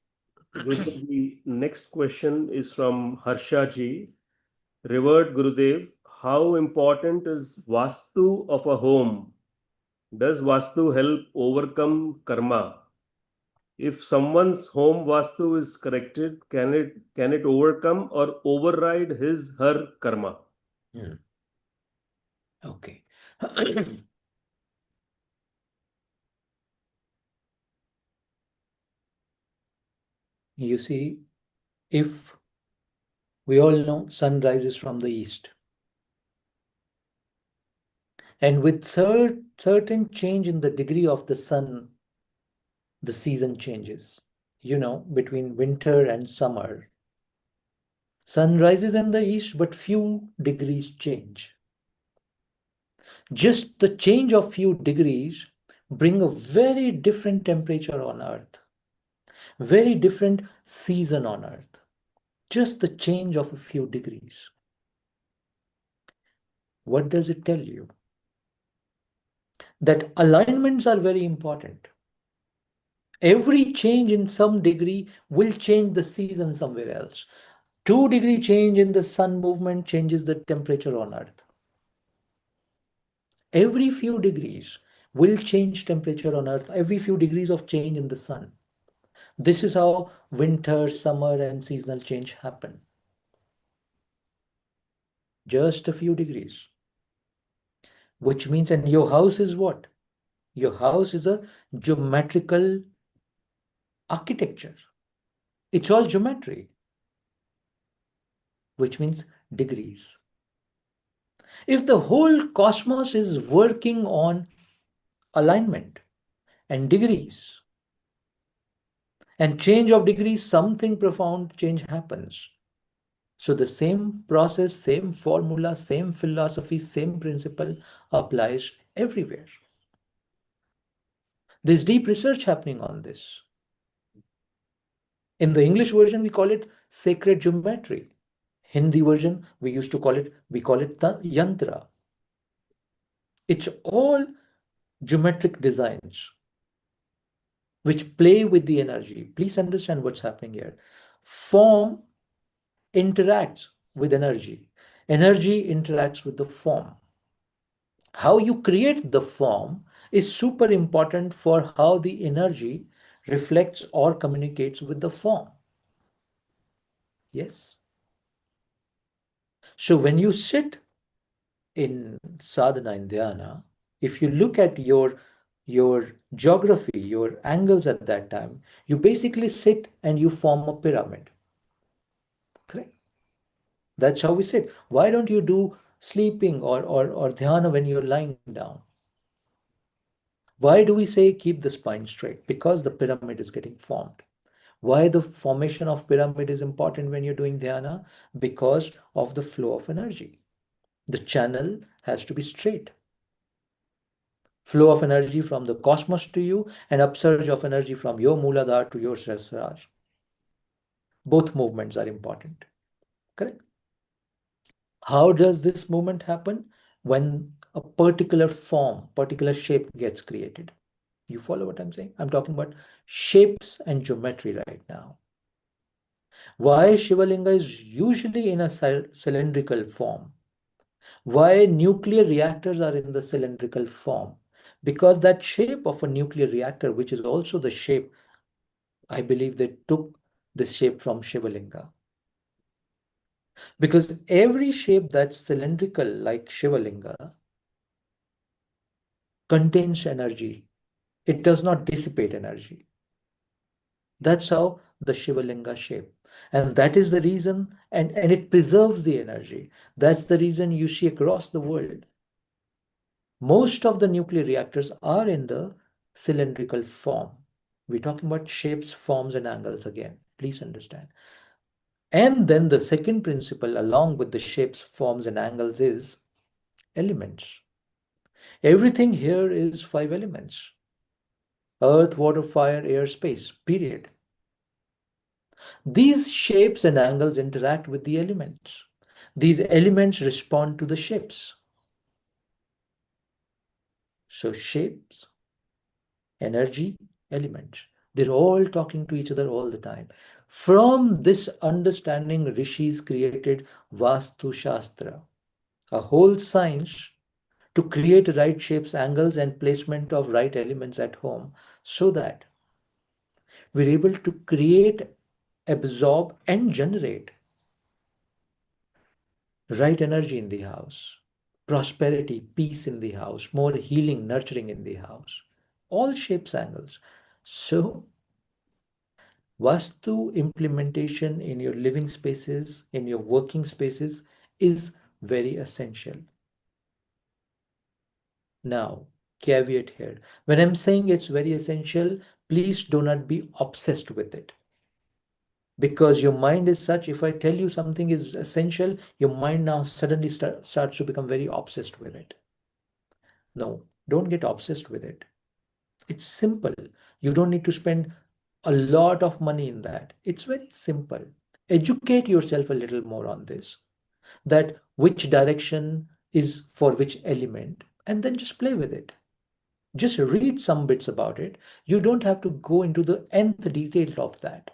The next question is from Harsha ji. Revered Gurudev, how important is Vastu of a home? Does Vastu help overcome karma? If someone's home Vastu is corrected, can it overcome or override her karma? Okay. You see, if we all know sun rises from the east, and with certain change in the degree of the sun, the season changes. Between winter and summer, sun rises in the east, but few degrees change. Just the change of few degrees bring a very different temperature on earth, very different season on earth. Just the change of a few degrees. What does it tell you? That alignments are very important. Every change in some degree will change the season somewhere else. 2-degree change in the sun movement changes the temperature on Earth. Every few degrees will change temperature on Earth, every few degrees of change in the sun. This is how winter, summer, and seasonal change happen. Just a few degrees. Which means, and your house is what? Your house is a geometrical architecture. It's all geometry, which means degrees. If the whole cosmos is working on alignment and degrees, and change of degrees, something profound change happens. So the same process, same formula, same philosophy, same principle applies everywhere. There's deep research happening on this. In the English version, we call it sacred geometry. Hindi version, we call it yantra. It's all geometric designs which play with the energy. Please understand what's happening here. Form interacts with energy. Energy interacts with the form. How you create the form is super important for how the energy reflects or communicates with the form. Yes. So when you sit in sadhana, in dhyana, if you look at your geography, your angles at that time, you basically sit and you form a pyramid. Correct? That's how we sit. Why don't you do sleeping or dhyana when you're lying down? Why do we say keep the spine straight? Because the pyramid is getting formed. Why the formation of pyramid is important when you're doing dhyana? Because of the flow of energy. The channel has to be straight. Flow of energy from the cosmos to you and upsurge of energy from your Mooladhara to your Sahasrara. Both movements are important. Correct? How does this movement happen? When a particular form, particular shape gets created. You follow what I'm saying? I'm talking about shapes and geometry right now. Why Shivalinga is usually in a cylindrical form? Why nuclear reactors are in the cylindrical form? Because that shape of a nuclear reactor, which is also the shape, I believe they took this shape from Shivalinga. Because every shape that's cylindrical, like Shivalinga, contains energy. It does not dissipate energy. That's how the Shivalinga shape. And that is the reason, and it preserves the energy. That's the reason you see across the world. Most of the nuclear reactors are in the cylindrical form. We're talking about shapes, forms, and angles again. Please understand. And then the second principle, along with the shapes, forms, and angles, is elements. Everything here is 5 elements: earth, water, fire, air, space, period. These shapes and angles interact with the elements. These elements respond to the shapes. So shapes, energy, elements, they're all talking to each other all the time. From this understanding, rishis created Vastu Shastra, a whole science to create right shapes, angles, and placement of right elements at home, so that we're able to create, absorb, and generate right energy in the house, prosperity, peace in the house, more healing, nurturing in the house, all shapes, angles. So Vastu implementation in your living spaces, in your working spaces, is very essential. Now, caveat here. When I'm saying it's very essential, please do not be obsessed with it. Because your mind is such, if I tell you something is essential, your mind now suddenly starts to become very obsessed with it. No, don't get obsessed with it. It's simple. You don't need to spend a lot of money in that. It's very simple. Educate yourself a little more on this, that which direction is for which element, and then just play with it. Just read some bits about it. You don't have to go into the nth detail of that,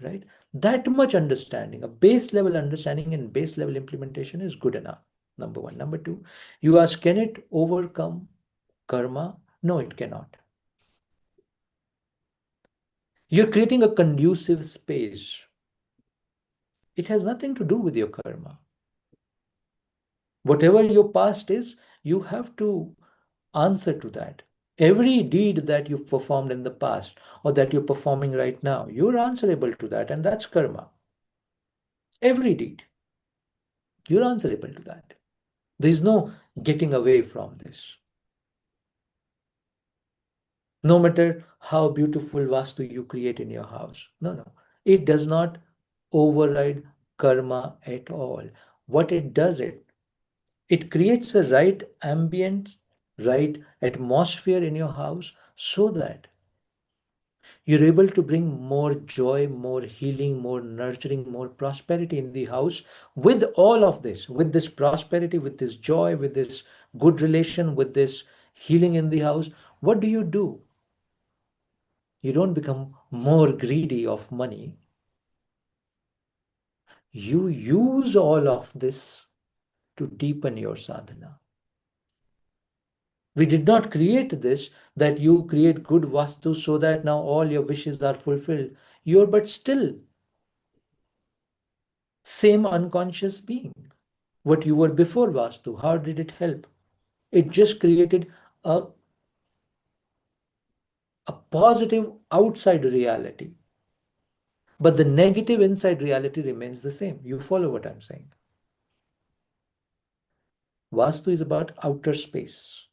right? That much understanding, a base level understanding and base level implementation is good enough. Number one. Number two, you ask, can it overcome karma? No, it cannot. You're creating a conducive space. It has nothing to do with your karma. Whatever your past is, you have to answer to that. Every deed that you've performed in the past or that you're performing right now, you're answerable to that, and that's karma. Every deed, you're answerable to that. There's no getting away from this. No matter how beautiful Vastu you create in your house. No, no. It does not override karma at all. What it does, it creates a right ambient, right atmosphere in your house so that you're able to bring more joy, more healing, more nurturing, more prosperity in the house with all of this, with this prosperity, with this joy, with this good relation, with this healing in the house. What do? You don't become more greedy of money. You use all of this to deepen your sadhana. We did not create this that you create good vastu so that now all your wishes are fulfilled. You're but still same unconscious being. What you were before vastu, how did it help? It just created a, a positive outside reality. But the negative inside reality remains the same. You follow what I'm saying? Vastu is about outer space.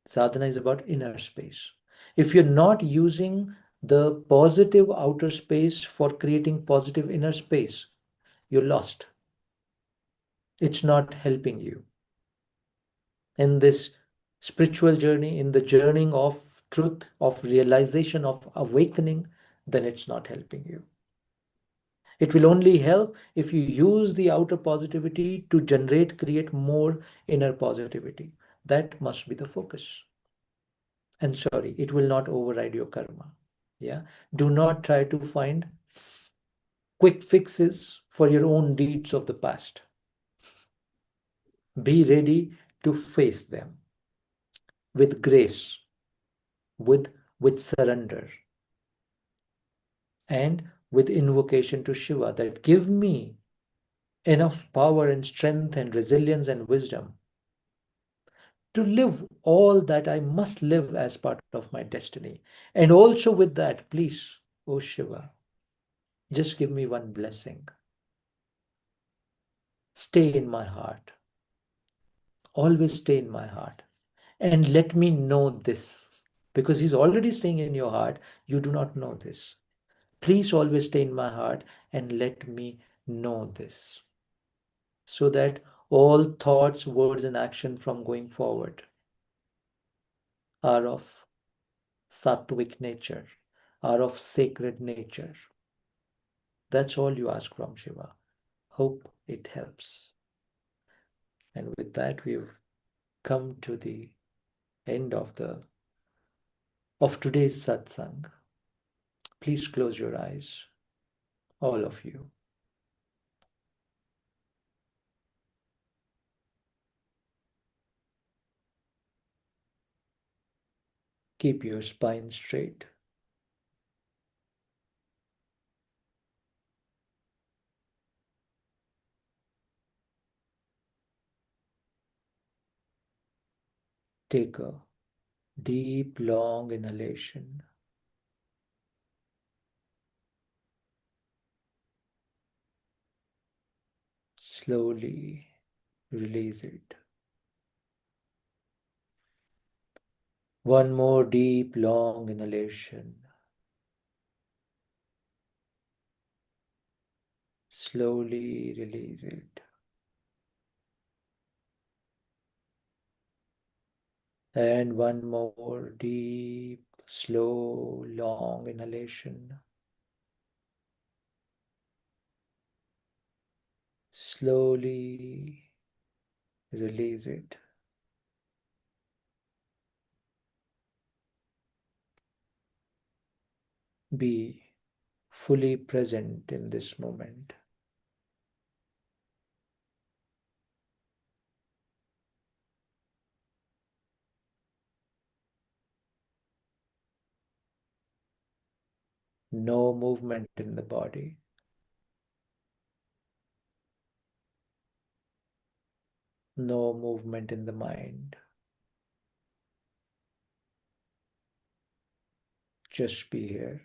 Sadhana is about inner space. If you're not using the positive outer space for creating positive inner space, you're lost. It's not helping you. In this spiritual journey, in the journey of truth, of realization, of awakening, then it's not helping you. It will only help if you use the outer positivity to generate, create more inner positivity. That must be the focus. And sorry, it will not override your karma. Yeah. Do not try to find quick fixes for your own deeds of the past. Be ready to face them with grace, with surrender, and with invocation to Shiva that give me enough power and strength and resilience and wisdom to live all that I must live as part of my destiny. And also with that, please, oh Shiva, just give me one blessing. Stay in my heart. Always stay in my heart. And let me know this. Because he's already staying in your heart. You do not know this. Please always stay in my heart and let me know this. So that all thoughts, words, and action from going forward are of sattvic nature, are of sacred nature. That's all you ask from Shiva. Hope it helps. And with that, we've come to the end of today's satsang. Please close your eyes, all of you. Keep your spine straight. Take a deep, long inhalation. Slowly release it. One more deep, long inhalation. Slowly release it. And one more deep, slow, long inhalation. Slowly release it. Be fully present in this moment. No movement in the body. No movement in the mind. Just be here.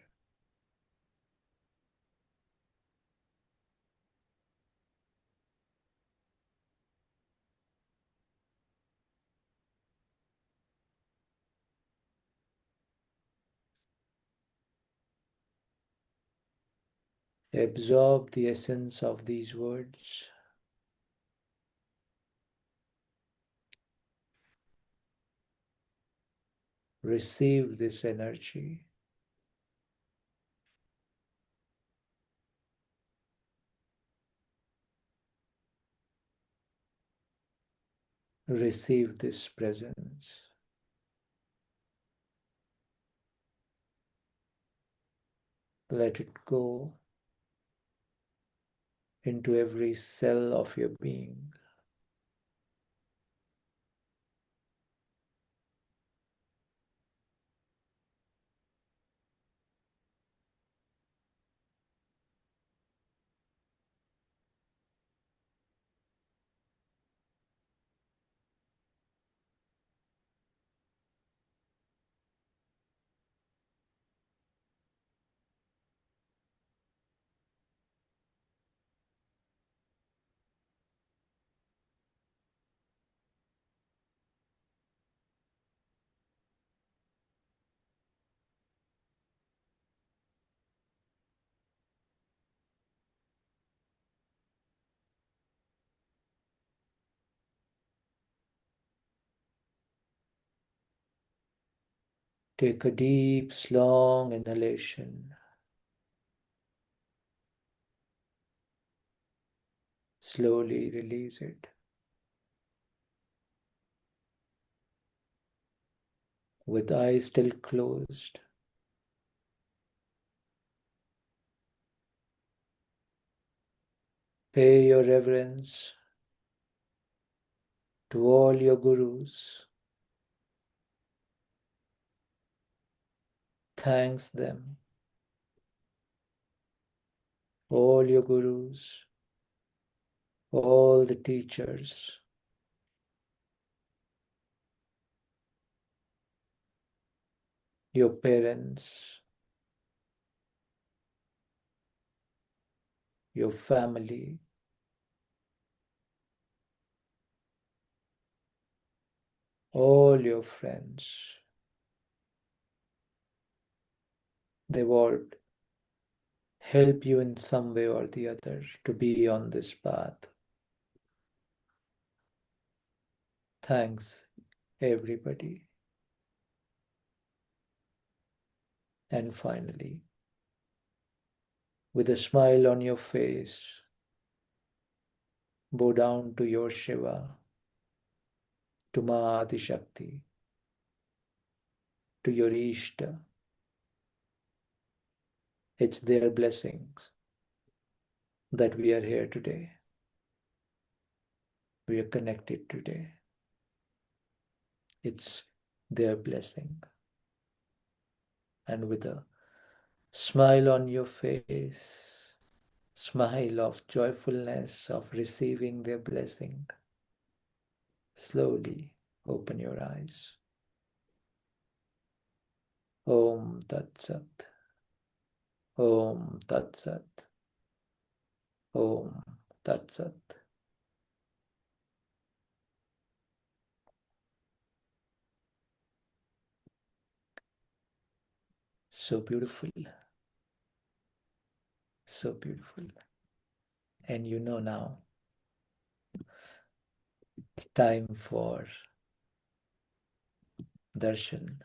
Absorb the essence of these words. Receive this energy. Receive this presence. Let it go into every cell of your being. Take a deep, long inhalation. Slowly release it. With eyes still closed, pay your reverence to all your gurus. Thanks them, all your gurus, all the teachers, your parents, your family, all your friends. They've all helped you in some way or the other to be on this path. Thanks, everybody. And finally, with a smile on your face, bow down to your Shiva, to Ma Adi Shakti, to your Ishta. It's their blessings that we are here today. We are connected today. It's their blessing. And with a smile on your face, smile of joyfulness of receiving their blessing, slowly open your eyes. Om Tat Sat. Om Tat Sat. Om Tat Sat. So beautiful. So beautiful. And you know now, time for Darshan.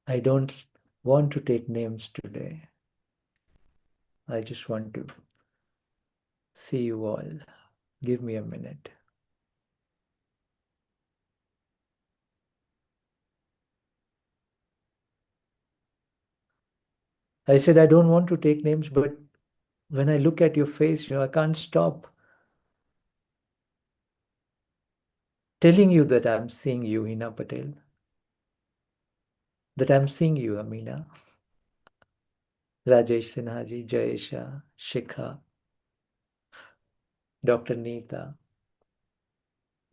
I don't want to take names today. I just want to See you all. Give me a minute. I said I don't want to take names, but when I look at your face, I can't stop telling you that I'm seeing you, Hina Patel. That I'm seeing you, Amina. Rajesh Sinhaji, Jayesha, Shikha, Dr. Neeta,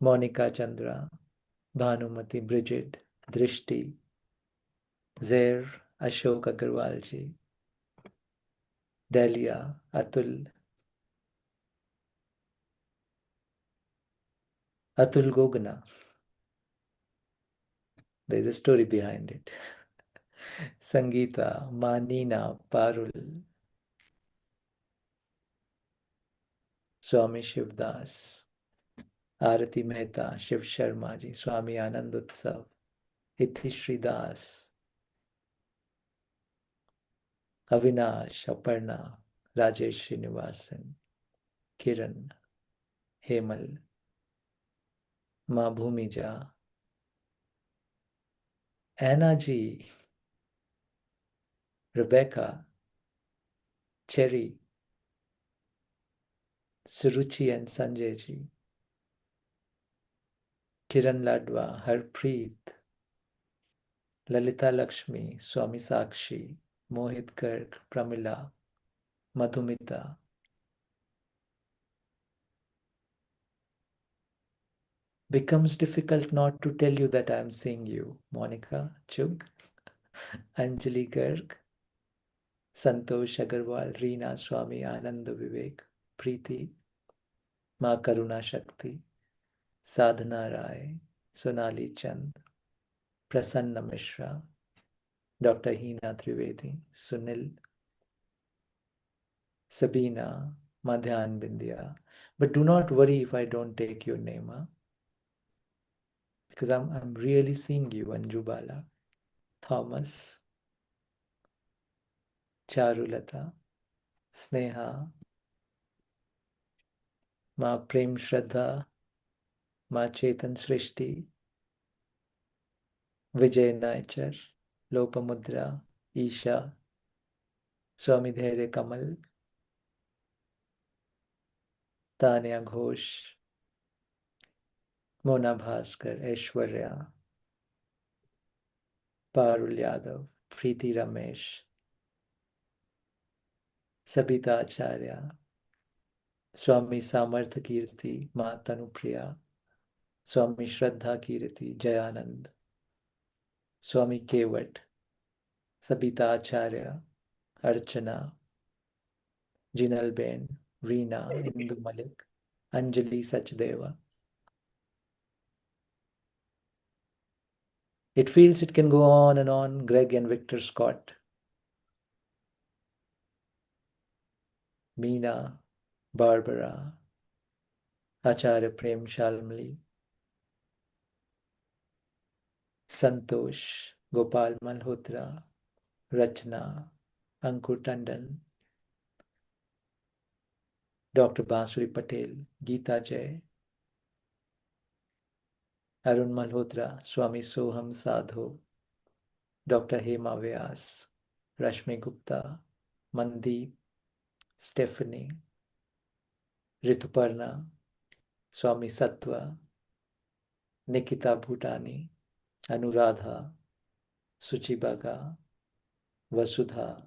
Monica Chandra, Bhanumati, Bridget, Drishti, Zair, Ashok Agarwalji, Dahlia, Atul, Atul Gogana. There's a story behind it. Sangeeta, Manina, Parul, Swami Shivdas, Arati Mehta, Shiv Sharma ji, Swami Anand Utsav, Hitishri Das, Avinash, Aparna, Rajesh Srinivasan, Kiran, Hemal, Ma Bhumija, Anna ji, Rebecca, Cherry, Suruchi and Sanjay ji, Kiran Ladwa, Harpreet, Lalita Lakshmi, Swami Sakshi, Mohit Garg, Pramila, Madhumita. Becomes difficult not to tell you that I am seeing you. Monica Chug, Anjali Garg, Santosh Agarwal, Reena Swami, Anand Vivek, Preeti, Ma Karuna Shakti, Sadhana Rai, Sonali Chand, Prasanna Mishra, Dr. Hina Trivedi, Sunil, Sabina, Madhyan Bindya. But do not worry if I don't take your name, because I'm really seeing you, Anjubala, Thomas, Charulata, Sneha, Ma Prem Shraddha, Ma Chetan Srishti, Vijay Naichar, Lopamudra, Isha, Swami Dhere Kamal, Tanya Ghosh, Mona Bhaskar, Aishwarya, Parul Yadav, Preeti Ramesh, Sabita Acharya, Swami Samarth Kirti, Ma Tanupriya, Swami Shraddha Kirti, Jayanand, Swami Kevat, Sabita Acharya, Archana, Jinal Ben, Reena, Indu Malik, Anjali Sachdeva. It feels it can go on and on. Greg and Victor Scott, Meena, Barbara, Acharya Prem Shalmali, Santosh, Gopal Malhotra, Rachna, Ankur Tandon, Dr. Bansuri Patel, Geeta Jay, Arun Malhotra, Swami Soham Sadho, Dr. Hema Vyas, Rashmi Gupta, Mandeep, Stephanie, Rituparna, Swami Sattva, Nikita Bhutani, Anuradha, Suchibaga, Vasudha,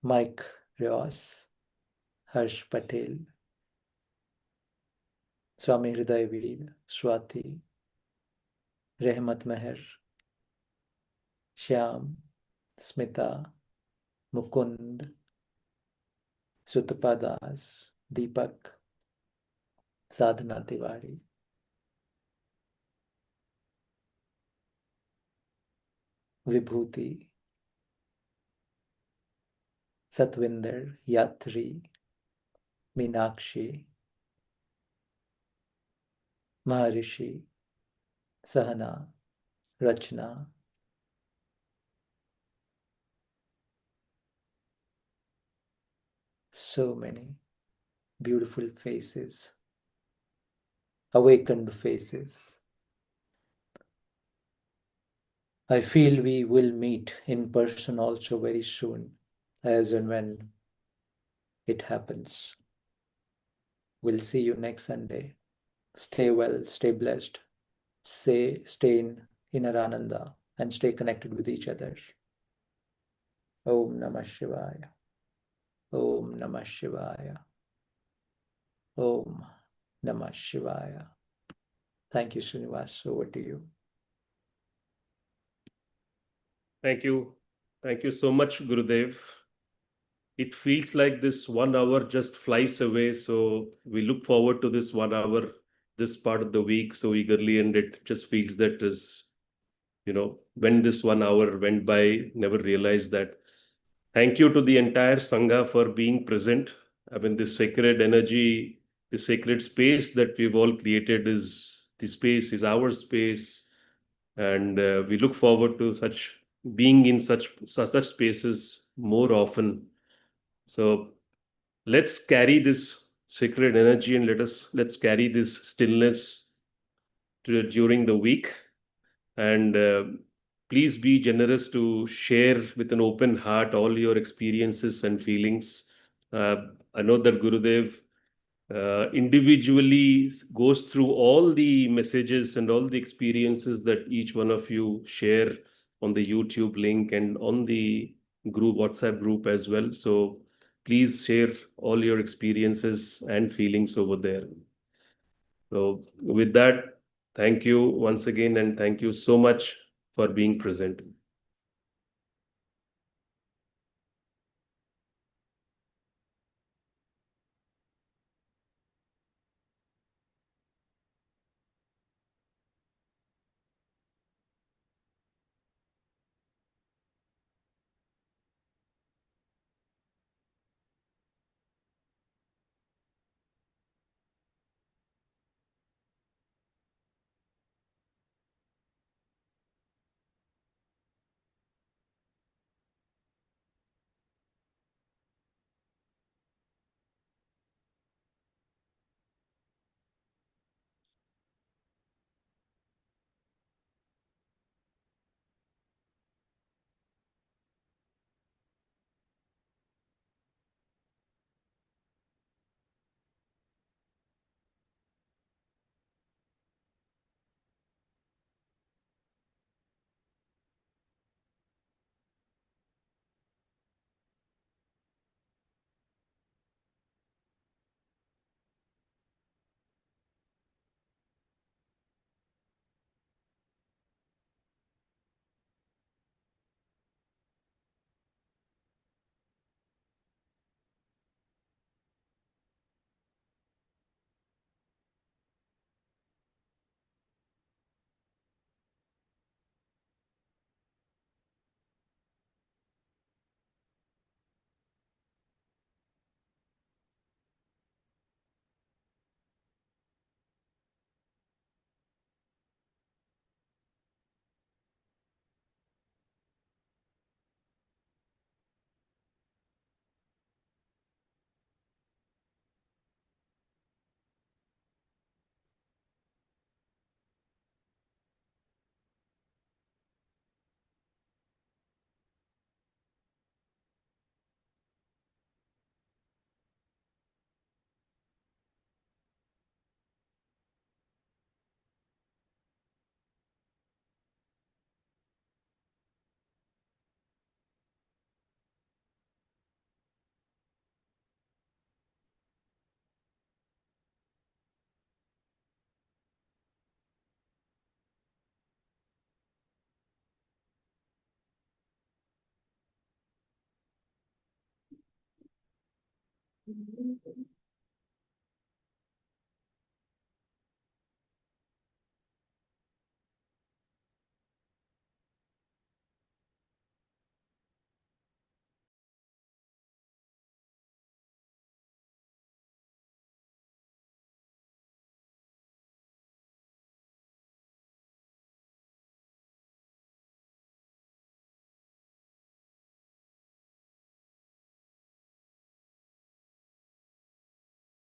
Mike Rios, Harsh Patel, Swami Hridayveer, Swati, Rehmat Meher, Shyam, Smita, Mukund, Sutapa Das, Deepak, Sadhana Tiwari, Vibhuti, Satwinder, Yatri, Meenakshi, Maharishi, Sahana, Rachna, so many beautiful faces, awakened faces. I feel we will meet in person also very soon, as and when it happens. We'll see you next Sunday. Stay well, stay blessed, stay in inner Ananda, and stay connected with each other. Om Namah Shivaya. Om Namah Shivaya. Om Namah Shivaya. Thank you, Srinivas. Over to you. Thank you. Thank you so much, Gurudev. It feels like this 1 hour just flies away. So we look forward to this 1 hour, this part of the week so eagerly, and it just feels that is, when this 1 hour went by, never realized that. Thank you to the entire Sangha for being present. I mean, this sacred energy, the sacred space that we've all created is the space, is our space. And we look forward to such being in such spaces more often. So let's carry this sacred energy and let's carry this stillness during the week. And please be generous to share with an open heart all your experiences and feelings. uh, I know that Gurudev individually goes through all the messages and all the experiences that each one of you share on the YouTube link and on the group WhatsApp group as well. So please share all your experiences and feelings over there. So with that, thank you once again, and thank you so much for being present.